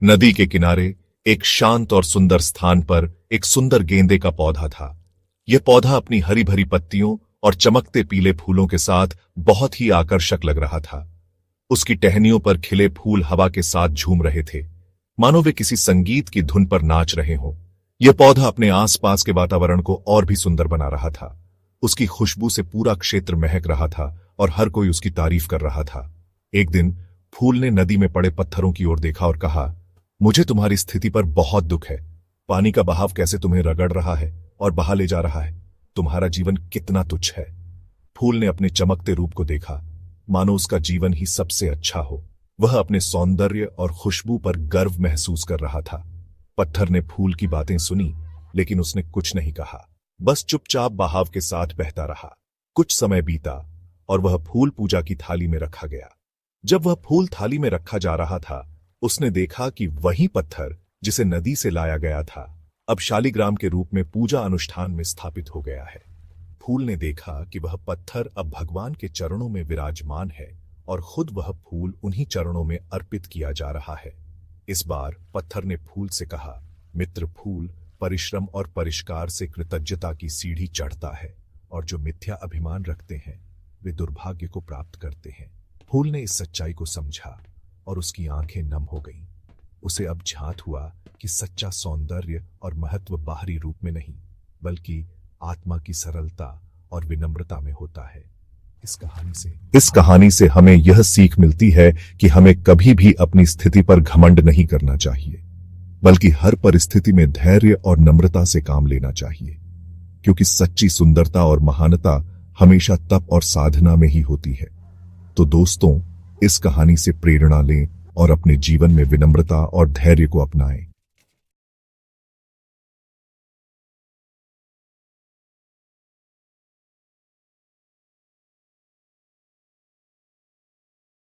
नदी के किनारे एक शांत और सुंदर स्थान पर एक सुंदर गेंदे का पौधा था। यह पौधा अपनी हरी भरी पत्तियों और चमकते पीले फूलों के साथ बहुत ही आकर्षक लग रहा था। उसकी टहनियों पर खिले फूल हवा के साथ झूम रहे थे, मानो वे किसी संगीत की धुन पर नाच रहे हों। यह पौधा अपने आसपास के वातावरण को और भी सुंदर बना रहा था। उसकी खुशबू से पूरा क्षेत्र महक रहा था और हर कोई उसकी तारीफ कर रहा था। एक दिन फूल ने नदी में पड़े पत्थरों की ओर देखा और कहा, मुझे तुम्हारी स्थिति पर बहुत दुख है। पानी का बहाव कैसे तुम्हें रगड़ रहा है और बहा ले जा रहा है। तुम्हारा जीवन कितना तुच्छ है। फूल ने अपने चमकते रूप को देखा, मानो उसका जीवन ही सबसे अच्छा हो। वह अपने सौंदर्य और खुशबू पर गर्व महसूस कर रहा था। पत्थर ने फूल की बातें सुनी, लेकिन उसने कुछ नहीं कहा, बस चुपचाप बहाव के साथ बहता रहा। कुछ समय बीता और वह फूल पूजा की थाली में रखा गया। जब वह फूल थाली में रखा जा रहा था, उसने देखा कि वही पत्थर जिसे नदी से लाया गया था, अब शालिग्राम के रूप में पूजा अनुष्ठान में स्थापित हो गया है। फूल ने देखा कि वह पत्थर अब भगवान के चरणों में विराजमान है और खुद वह फूल उन्हीं चरणों में अर्पित किया जा रहा है। इस बार पत्थर ने फूल से कहा, मित्र फूल परिश्रम और परिष्कार से कृतज्ञता की सीढ़ी चढ़ता है और जो मिथ्या अभिमान रखते हैं वे दुर्भाग्य को प्राप्त करते हैं। फूल ने इस सच्चाई को समझा और उसकी आंखें नम हो गईं। उसे अब झांत हुआ कि सच्चा सौंदर्य और महत्व बाहरी रूप में नहीं, बल्कि आत्मा की सरलता और विनम्रता में होता है। इस कहानी से हमें यह सीख मिलती है कि हमें कभी भी अपनी स्थिति पर घमंड नहीं करना चाहिए, बल्कि हर परिस्थिति में धैर्य और नम्रता से काम लेना चाहिए, क्योंकि सच्ची सुंदरता और महानता हमेशा तप और साधना में ही होती है। तो दोस्तों, इस कहानी से प्रेरणा लें और अपने जीवन में विनम्रता और धैर्य को अपनाएं।